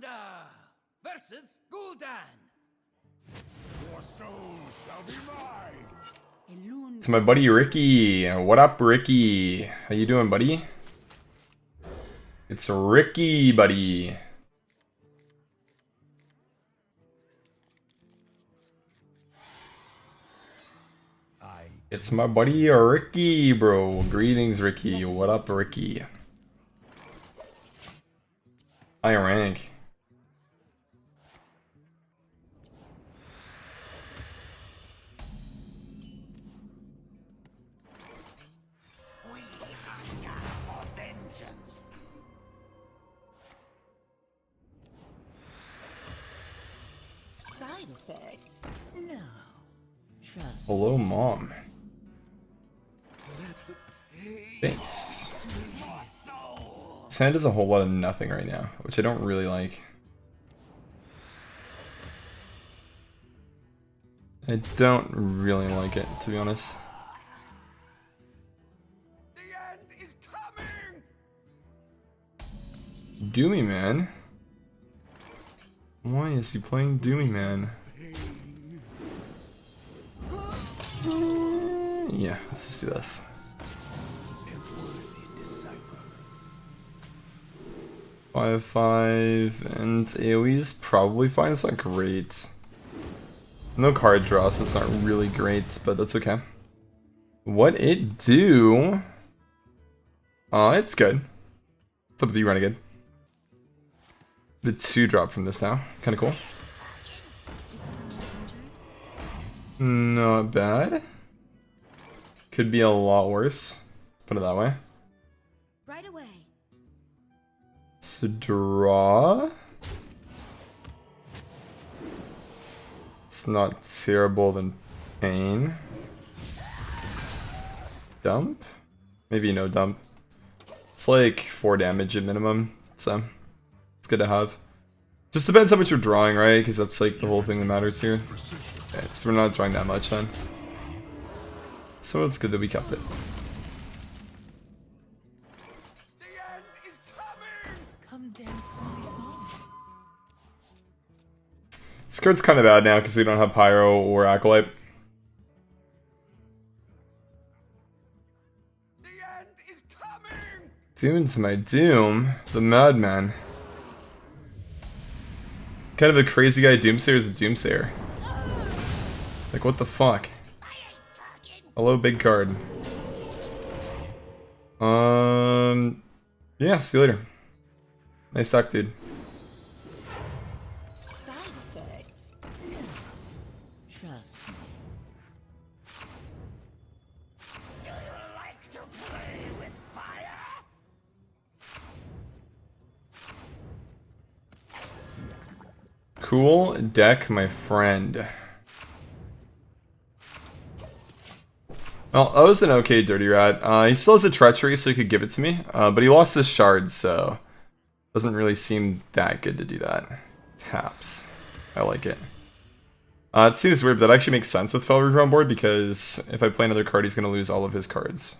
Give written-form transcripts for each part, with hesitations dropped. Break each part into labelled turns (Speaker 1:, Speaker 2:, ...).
Speaker 1: Commander versus Gul'dan. Your soul shall be mine.
Speaker 2: It's my buddy Ricky. What up, Ricky? How you doing, buddy? It's Ricky, buddy. It's my buddy Ricky, bro. Greetings, Ricky. What up, Ricky? High rank.
Speaker 1: We hunger for vengeance.
Speaker 3: Side effects? No. Trust.
Speaker 2: Hello, Mom. Thanks. Sand does a whole lot of nothing right now, which I don't really like. I don't really like it, to be honest.
Speaker 1: The end is coming.
Speaker 2: Doomy Man? Why is he playing Doomy Man? Yeah, let's just do this. 5/5 and AoE's probably fine. It's not great. No card draw, so it's not really great, but that's okay. What it do? It's good. What's up with you, Renegade? The 2-drop from this now. Kinda cool. Not bad. Could be a lot worse. Let's put it that way.
Speaker 3: Right away.
Speaker 2: So draw. It's not terrible than pain. Dump? Maybe no dump. It's like 4 damage at minimum, so it's good to have. Just depends how much you're drawing, right? Because that's like the whole thing that matters here. Okay, so we're not drawing that much then. So it's good that we kept it.
Speaker 1: The end is coming.
Speaker 3: Come dance to my song.
Speaker 2: This card's kind of bad now because we don't have Pyro or Acolyte.
Speaker 1: The end is coming.
Speaker 2: Doom's my Doom, the Madman. Kind of a crazy guy. Doomsayer is a Doomsayer. Like, what the fuck? Hello, big card. Yeah, see you later. Nice talk, dude.
Speaker 3: Side effects? No. Trust me.
Speaker 1: Do you like to play with fire?
Speaker 2: Cool deck, my friend. Well, that was an okay Dirty Rat. He still has a Treachery, so he could give it to me. But he lost his shards, so doesn't really seem that good to do that. Taps. I like it. It seems weird, but that actually makes sense with Fel Reaver on board, because if I play another card, he's going to lose all of his cards.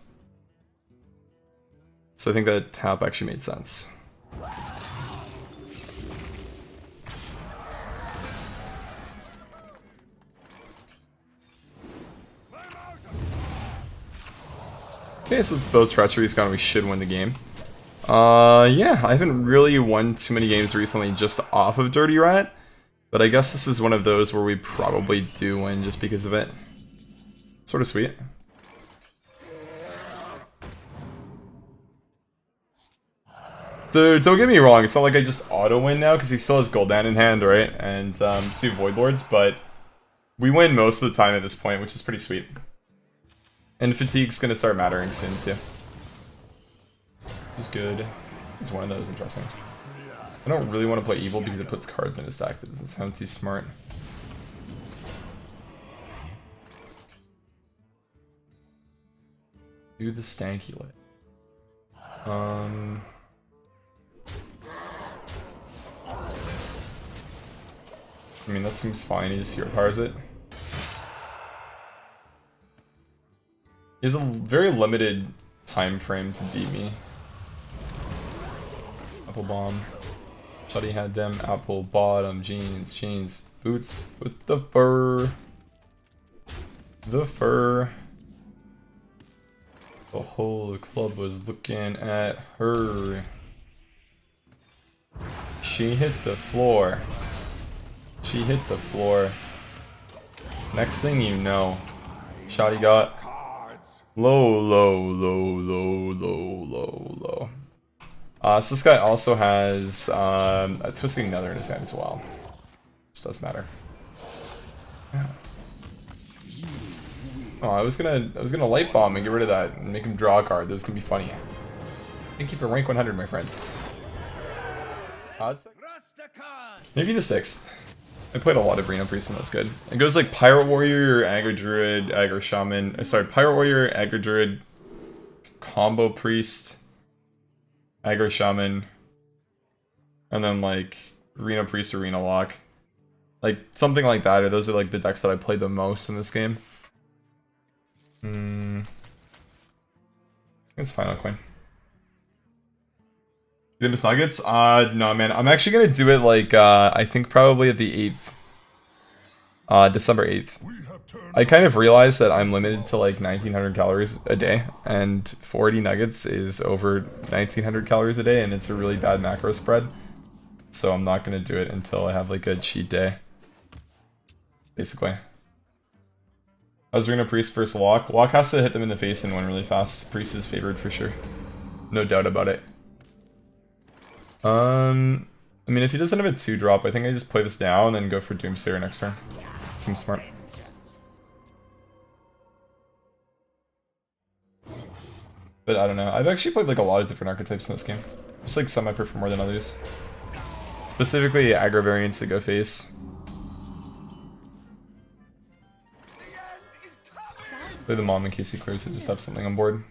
Speaker 2: So I think that tap actually made sense. Okay, so it's both Treachery's gone. We should win the game. Yeah, I haven't really won too many games recently just off of Dirty Rat. But I guess this is one of those where we probably do win just because of it. Sort of sweet. So don't get me wrong, it's not like I just auto-win now, because he still has Gul'dan in hand, right? And 2 Void Lords, but we win most of the time at this point, which is pretty sweet. And fatigue's gonna start mattering soon too. Which is good. It's one of those interesting. I don't really want to play evil because it puts cards in his deck. That doesn't sound too smart. Do the stanky lit. I mean, that seems fine. He just hero powers it. He has a very limited time frame to beat me. Apple bomb. Shotty had them apple bottom jeans, chains, boots with the fur. The fur. The whole club was looking at her. She hit the floor. She hit the floor. Next thing you know, Shotty got low, low, low, low, low, low, low. So this guy also has a Twisting Nether in his hand as well. Which does matter. Yeah. Oh, I was gonna light bomb and get rid of that and make him draw a card. That was gonna be funny. Thank you for rank 100, my friend. Maybe the 6th. I played a lot of Reno Priest and that's good. It goes like Pirate Warrior, Aggro Druid, Aggro Shaman. Sorry, Pirate Warrior, Aggro Druid, Combo Priest, Aggro Shaman, and then like Reno Priest or Reno Lock. Like something like that, or those are like the decks that I played the most in this game. It's Final Coin. Miss Nuggets? No man, I'm actually gonna do it like, I think probably at the 8th. December 8th. I kind of realized that I'm limited to like 1900 calories a day, and 40 nuggets is over 1900 calories a day, and it's a really bad macro spread. So I'm not gonna do it until I have like a cheat day. Basically. How's Reno Priest versus Lock? Lock has to hit them in the face and win really fast. Priest is favored for sure. No doubt about it. I mean, if he doesn't have a 2-drop, I think I just play this down and go for Doomsday next turn. Seems smart. But I don't know. I've actually played like a lot of different archetypes in this game. Just like some I prefer more than others. Specifically aggro variants that go face. Play the mom in case he clears to just have something on board.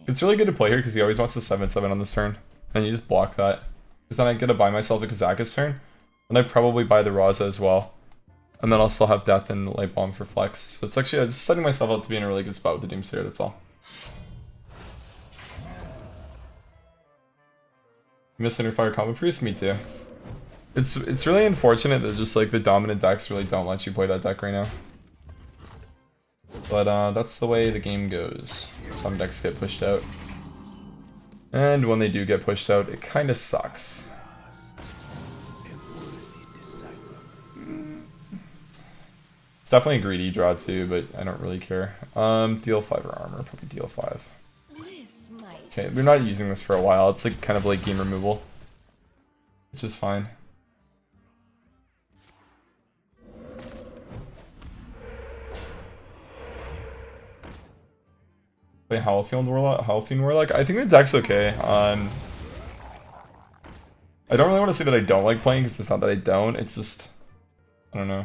Speaker 2: It's really good to play here because he always wants to 7/7 on this turn. And you just block that. Because then I get to buy myself a Kazaka's turn. And I probably buy the Raza as well. And then I'll still have Death and Light Bomb for flex. So it's actually just setting myself up to be in a really good spot with the Doomsayer, that's all. Miss Under Fire Combo Priest? Me too. It's really unfortunate that just like the dominant decks really don't let you play that deck right now. But that's the way the game goes. Some decks get pushed out. And when they do get pushed out, it kind of sucks. It's definitely a greedy draw too, but I don't really care. Deal 5 or armor, probably deal 5. Okay, we're not using this for a while. It's like kind of like game removal, which is fine. Play Howlfiend Warlock? I think the deck's okay. I don't really want to say that I don't like playing, because it's not that I don't, it's just, I don't know.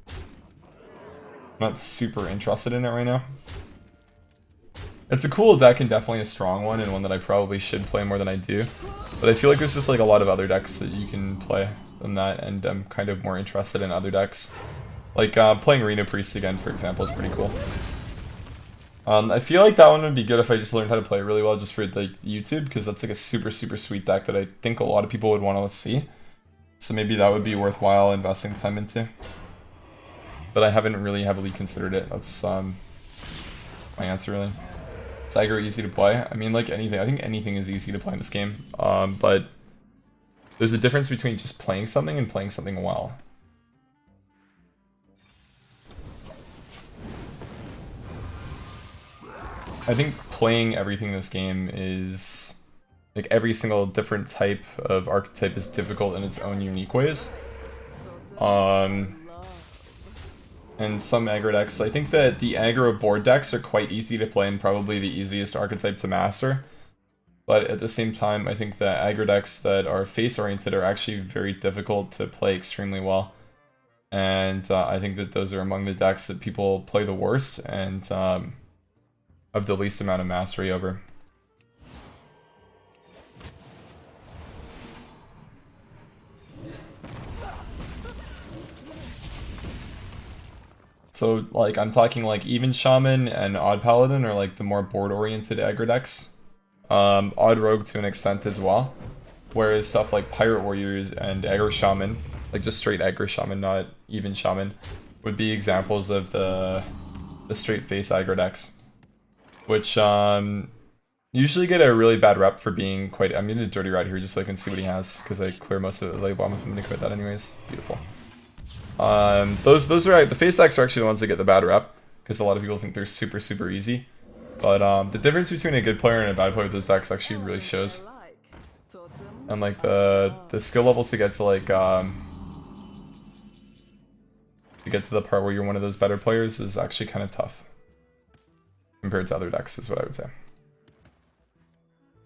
Speaker 2: I'm not super interested in it right now. It's a cool deck and definitely a strong one, and one that I probably should play more than I do. But I feel like there's just like a lot of other decks that you can play than that, and I'm kind of more interested in other decks. Like playing Reno Priest again, for example, is pretty cool. I feel like that one would be good if I just learned how to play it really well just for like YouTube, because that's like a super sweet deck that I think a lot of people would want to see. So maybe that would be worthwhile investing time into. But I haven't really heavily considered it. That's my answer really. Is aggro easy to play? I mean, like anything. I think anything is easy to play in this game. But there's a difference between just playing something and playing something well. I think playing everything in this game is, like, every single different type of archetype is difficult in its own unique ways. And some aggro decks, I think that the aggro board decks are quite easy to play and probably the easiest archetype to master. But at the same time, I think that aggro decks that are face-oriented are actually very difficult to play extremely well. And I think that those are among the decks that people play the worst and have the least amount of mastery over. So, like, I'm talking like even Shaman and Odd Paladin are like the more board-oriented aggro decks. Odd Rogue to an extent as well. Whereas stuff like Pirate Warriors and Aggro Shaman, like just straight Aggro Shaman, not even Shaman, would be examples of the straight face aggro decks. Which usually get a really bad rep for being quite... I'm gonna Dirty Rat here just so I can see what he has, because I clear most of the late bomb if I'm gonna quit that anyways. Beautiful. Those are the face decks are actually the ones that get the bad rep, because a lot of people think they're super, super easy. But the difference between a good player and a bad player with those decks actually really shows. And like the skill level to get to like to get to the part where you're one of those better players is actually kind of tough compared to other decks, is what I would say.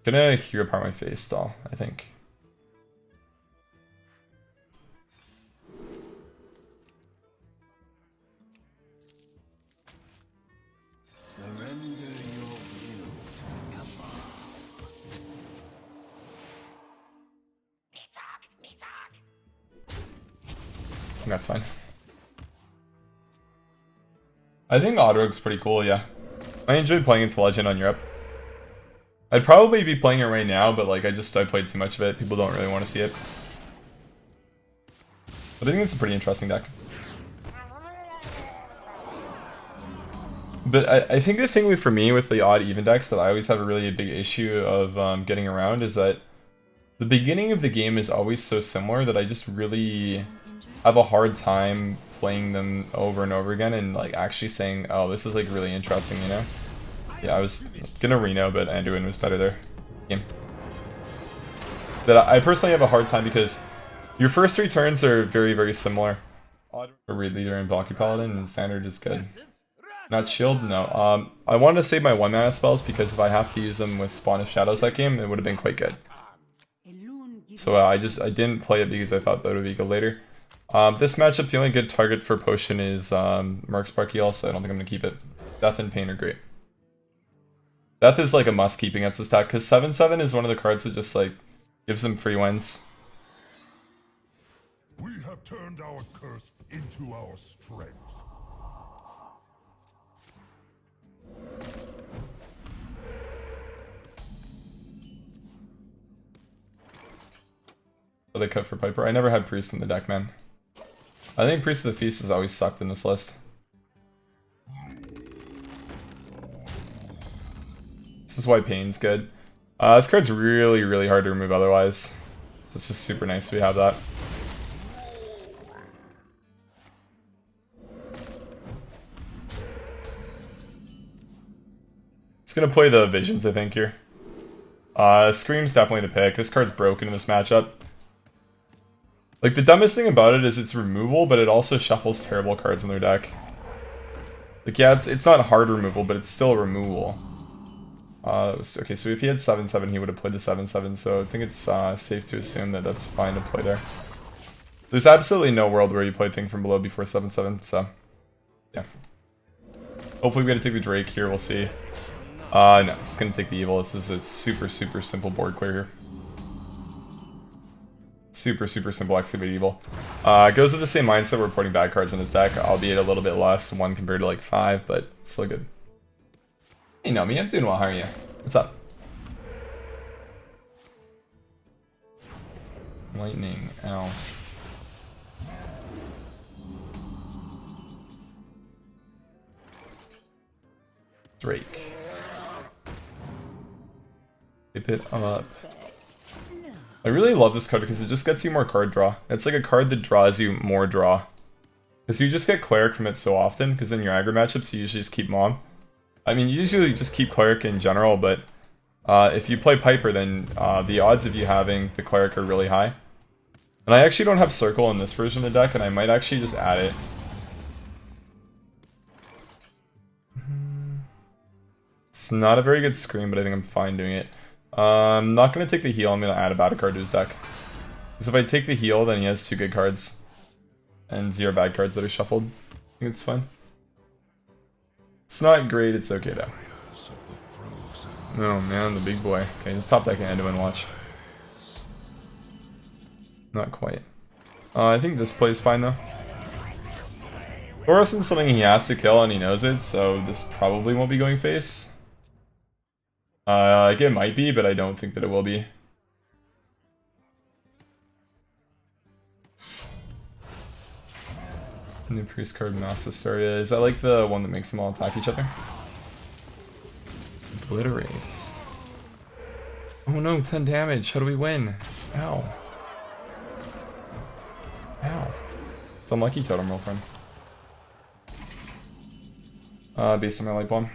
Speaker 2: Gonna hear apart my face stall, I think. That's fine. I think Oddrogue's pretty cool, yeah. I enjoyed playing into Legend on Europe. I'd probably be playing it right now, but like I played too much of it. People don't really want to see it. But I think it's a pretty interesting deck. But I think the thing for me with the odd even decks that I always have a really big issue of getting around is that the beginning of the game is always so similar that I just really have a hard time playing them over and over again and like actually saying, oh, this is like really interesting, you know? Yeah, I was gonna Reno, but Anduin was better there. Game. But I personally have a hard time because your first 3 turns are very, very similar. Read Leader and Blocky Paladin, and Standard is good. Not Shield? No. I wanted to save my 1 mana spells because if I have to use them with Spawn of Shadows that game, it would have been quite good. So I didn't play it because I thought that would be good later. This matchup, the only good target for Potion is Mercspark Eel, so I don't think I'm going to keep it. Death and Pain are great. Death is like a must keep against this deck, because 7/7 is one of the cards that just like gives them free wins.
Speaker 4: We have turned our curse into our strength.
Speaker 2: Oh, they cut for Piper. I never had Priest in the deck, man. I think Priest of the Feast has always sucked in this list. This is why Pain's good. This card's really, really hard to remove otherwise. So it's just super nice we have that. It's gonna play the Visions, I think, here. Scream's definitely the pick. This card's broken in this matchup. Like, the dumbest thing about it is it's removal, but it also shuffles terrible cards in their deck. Like, yeah, it's not hard removal, but it's still removal. Okay, so if he had 7/7, he would have played the 7/7, so I think it's safe to assume that that's fine to play there. There's absolutely no world where you play Thing from Below before 7/7, so yeah. Hopefully we get to take the Drake here, we'll see. No, it's gonna take the Evil. This is a super, super simple board clear here. Super, super simple Excavate Evil. Goes with the same mindset we're putting bad cards in his deck, albeit a little bit less, 1 compared to like 5, but still good. Hey Nomi, I'm doing well, how are you? What's up? Lightning, ow. Drake. Keep it up. I really love this card because it just gets you more card draw. It's like a card that draws you more draw. Because you just get Cleric from it so often, because in your aggro matchups you usually just keep Mom. I mean, you usually just keep Cleric in general, but if you play Piper, then the odds of you having the Cleric are really high. And I actually don't have Circle in this version of the deck, and I might actually just add it. It's not a very good screen, but I think I'm fine doing it. I'm not going to take the heal, I'm going to add a bad card to his deck. Because if I take the heal, then he has 2 good cards. And 0 bad cards that are shuffled. I think it's fine. It's not great, it's okay though. Oh man, the big boy. Okay, just top deck and Anduin, watch. Not quite. I think this plays fine though. Thoroson's something he has to kill and he knows it, so this probably won't be going face. Like it might be, but I don't think that it will be. New priest card Mass Hysteria. Is that like the one that makes them all attack each other? Obliterates. Oh no, 10 damage. How do we win? Ow. Ow. It's unlucky totem, real friend. Based on my light bomb.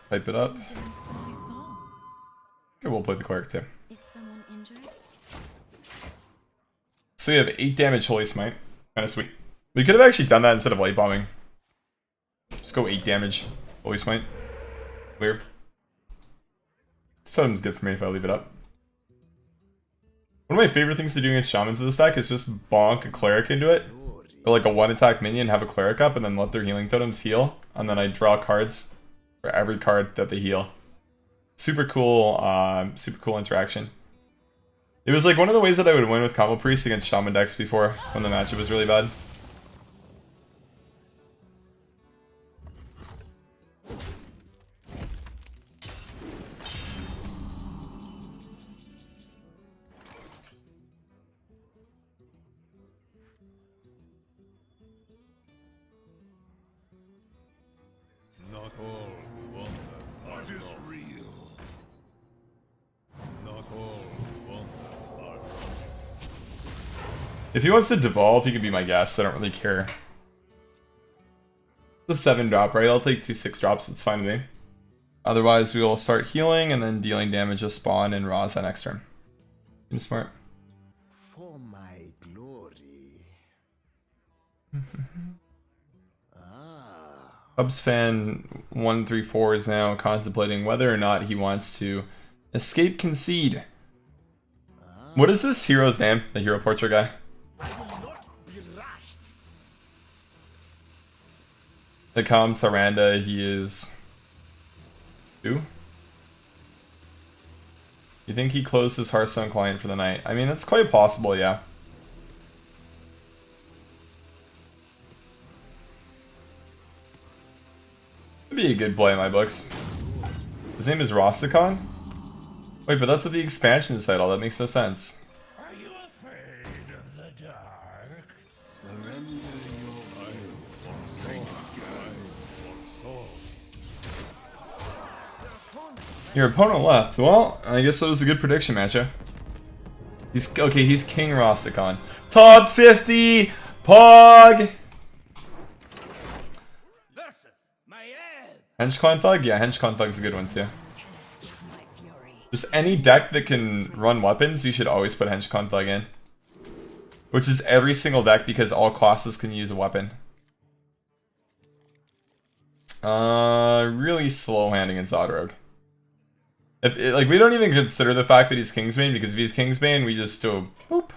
Speaker 2: Pipe it up.
Speaker 3: Dance to my song.
Speaker 2: Okay, we'll play the cleric too.
Speaker 3: Is someone injured?
Speaker 2: So we have 8 damage Holy Smite. Kinda sweet. We could have actually done that instead of light bombing. Just go 8 damage Holy Smite. Weird. This totem's good for me if I leave it up. One of my favorite things to do against shamans of this deck is just bonk a cleric into it. Or like a 1-attack minion, have a cleric up, and then let their healing totems heal. And then I draw cards for every card that they heal. Super cool interaction. It was like one of the ways that I would win with combo priest against shaman decks before, when the matchup was really bad.
Speaker 4: Not all wonder what is real. Not all wonder are
Speaker 2: If he wants to devolve, he can be my guest. I don't really care. The 7-drop, right? I'll take 2 6-drops. It's fine with me. Otherwise, we will start healing and then dealing damage to spawn and Raza next turn. Seems smart.
Speaker 5: For my glory.
Speaker 2: Cubs fan 134 is now contemplating whether or not he wants to escape concede. What is this hero's name? The hero portrait guy? The Calm Tyranda, he is... Who? You think he closed his Hearthstone client for the night? I mean, that's quite possible, yeah. It'd be a good play in my books. His name is Rosticon? Wait, but that's what the expansion title. That makes no sense.
Speaker 1: Are you afraid of the dark?
Speaker 4: surrender your
Speaker 2: Your opponent left. Well, I guess that was a good prediction, Matcha. He's okay. He's King Rosticon. Top 50 Pog.
Speaker 1: Versus my head.
Speaker 2: Henchcon Thug? Yeah, Henchcon Thug's a good one too.
Speaker 3: My fury.
Speaker 2: Just any deck that can run weapons, you should always put Henchcon Thug in. Which is every single deck because all classes can use a weapon. Really slow hand against Odd-Rogue. Like, we don't even consider the fact that he's Kingsbane, because if he's Kingsbane, we just do boop.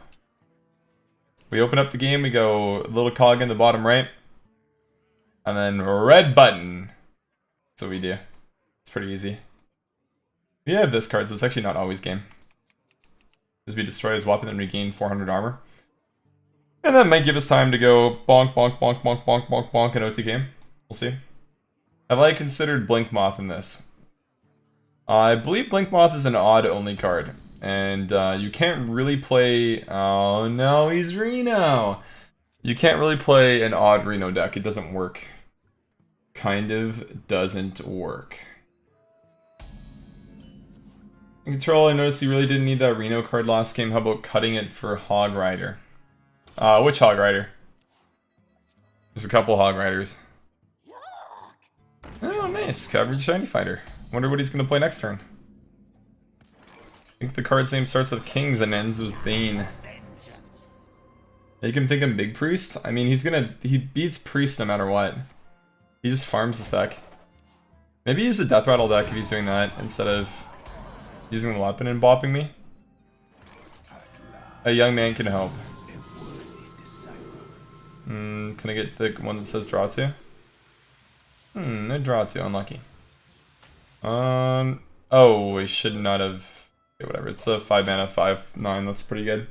Speaker 2: We open up the game, we go little cog in the bottom right, and then red button. That's what we do. It's pretty easy. We have this card, so it's actually not always game. Because we destroy his weapon and regain 400 armor. And that might give us time to go bonk, bonk, bonk, bonk, bonk, bonk, bonk, and OTK. We'll see. Have I considered Blink Moth in this? I believe Blink Moth is an odd-only card. And you can't really play... Oh no, he's Reno! You can't really play an odd Reno deck. It doesn't work. Kind of doesn't work. In Control, I noticed you really didn't need that Reno card last game. How about cutting it for Hog Rider? Which Hog Rider? There's a couple Hog Riders. Oh, nice. Coverage Shiny Fighter. Wonder what he's going to play next turn. I think the card's name starts with Kings and ends with Bane. You can think him Big Priest? I mean, he beats Priest no matter what. He just farms this deck. Maybe he's a Death Rattle deck if he's doing that instead of using the weapon and bopping me. A young man can hope. Can I get the one that says draw to? No draw to, unlucky. Oh, we should not have... Okay, whatever, it's a 5 mana, 5/9, that's pretty good.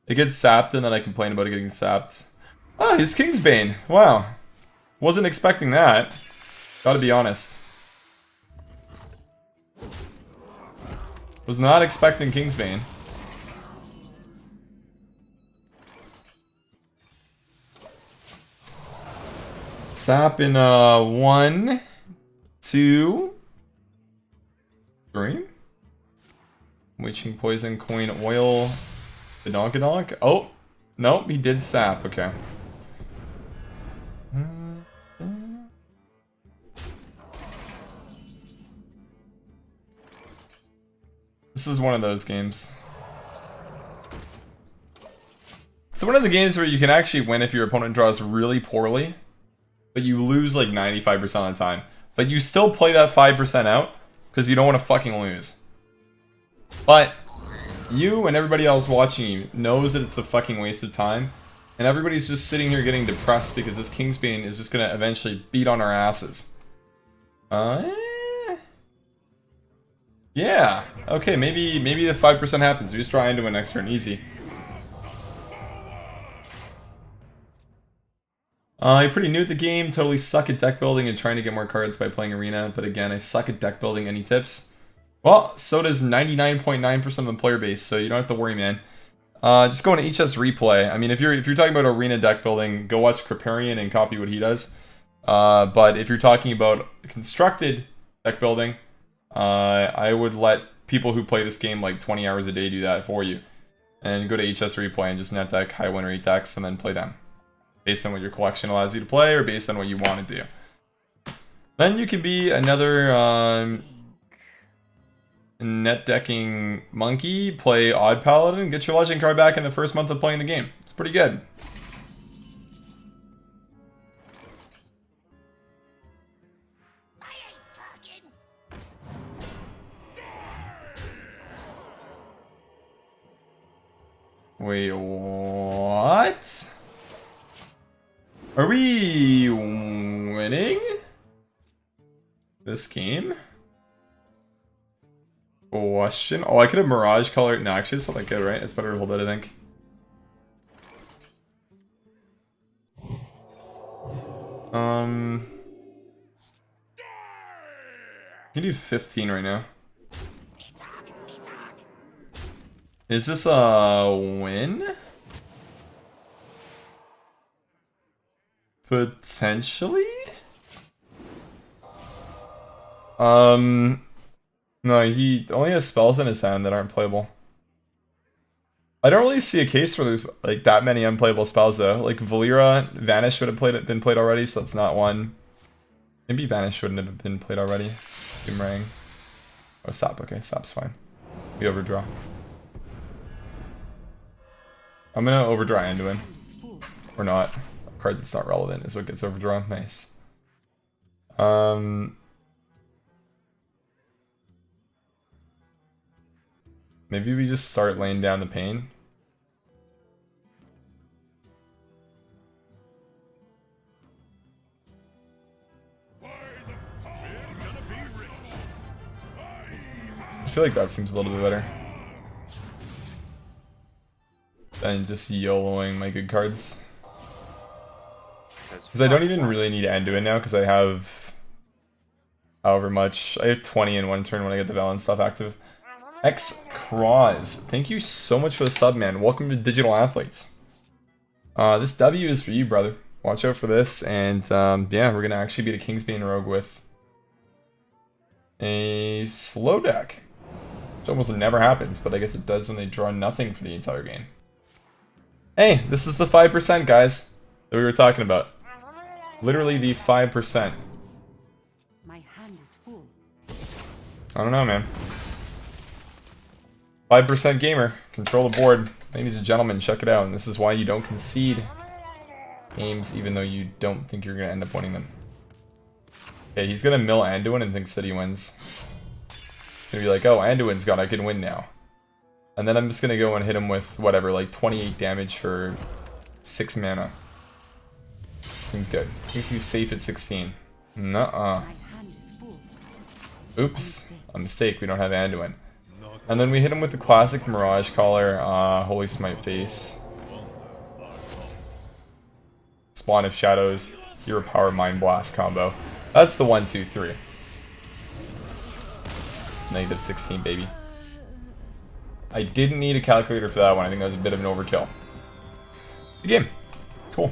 Speaker 2: It gets sapped and then I complain about it getting sapped. Ah, he's Kingsbane, wow. Wasn't expecting that. Gotta be honest. Was not expecting Kingsbane. Sap in 1, 2, 3. Witching Poison, Coin, Oil, Badonk. Oh, nope, he did Sap, okay. This is one of those games. It's one of the games where you can actually win if your opponent draws really poorly, but you lose like 95% of the time. But you still play that 5% out, because you don't want to fucking lose. But you and everybody else watching you knows that it's a fucking waste of time, and everybody's just sitting here getting depressed because this Kingsbane is just going to eventually beat on our asses. Yeah, okay, maybe the 5% happens. We just try into it next turn, easy. I'm pretty new at the game, totally suck at deck building and trying to get more cards by playing Arena, but again, I suck at deck building. Any tips? Well, so does 99.9% of the player base, so you don't have to worry, man. Just go into HS Replay. I mean, if you're talking about Arena deck building, go watch Kripparrian and copy what he does. But if you're talking about constructed deck building, I would let people who play this game like 20 hours a day do that for you. And go to HS Replay and just net deck high win rate decks and then play them. Based on what your collection allows you to play or based on what you want to do. Then you can be another net decking monkey, play Odd Paladin, get your legend card back in the first month of playing the game. It's pretty good. Wait, what? Are we winning this game? Question. Oh, I could have Mirage Color. No, actually, it's not that good, right? It's better to hold it, I think. I can do 15 right now. Is this a win? Potentially? No, he only has spells in his hand that aren't playable. I don't really see a case where there's like that many unplayable spells though. Like Valera, Vanish would have been played already, so that's not one. Maybe Vanish wouldn't have been played already. Boomerang. Oh, Sap, okay, Sap's fine. We overdraw. I'm gonna overdraw Anduin. Or not. A card that's not relevant is what gets overdrawn. Nice. Maybe we just start laying down the pain. I feel like that seems a little bit better than just YOLOing my good cards. Because I don't even really need Anduin now because I have however much. I have 20 in one turn when I get the Valence stuff active. X Cross, thank you so much for the sub, man. Welcome to Digital Athletes. This W is for you, brother. Watch out for this, and yeah, we're gonna actually beat a Kingsbane Rogue with a slow deck. Which almost never happens, but I guess it does when they draw nothing for the entire game. Hey, this is the 5%, guys, that we were talking about. Literally the 5%.
Speaker 3: My hand is full.
Speaker 2: I don't know, man. 5% gamer. Control the board. Ladies and gentlemen, check it out. And this is why you don't concede games, even though you don't think you're going to end up winning them. Okay, he's going to mill Anduin and thinks that he wins. He's going to be like, oh, Anduin's gone, I can win now. And then I'm just going to go and hit him with, whatever, like 28 damage for 6 mana. Seems good. Thinks he's safe at 16. Nuh-uh. Oops. A mistake, we don't have Anduin. And then we hit him with the classic Mirage Collar, Holy Smite Face, Spawn of Shadows, Hero Power Mind Blast combo. That's the 1, 2, 3. Negative 16, baby. I didn't need a calculator for that one. I think that was a bit of an overkill. Good game. Cool.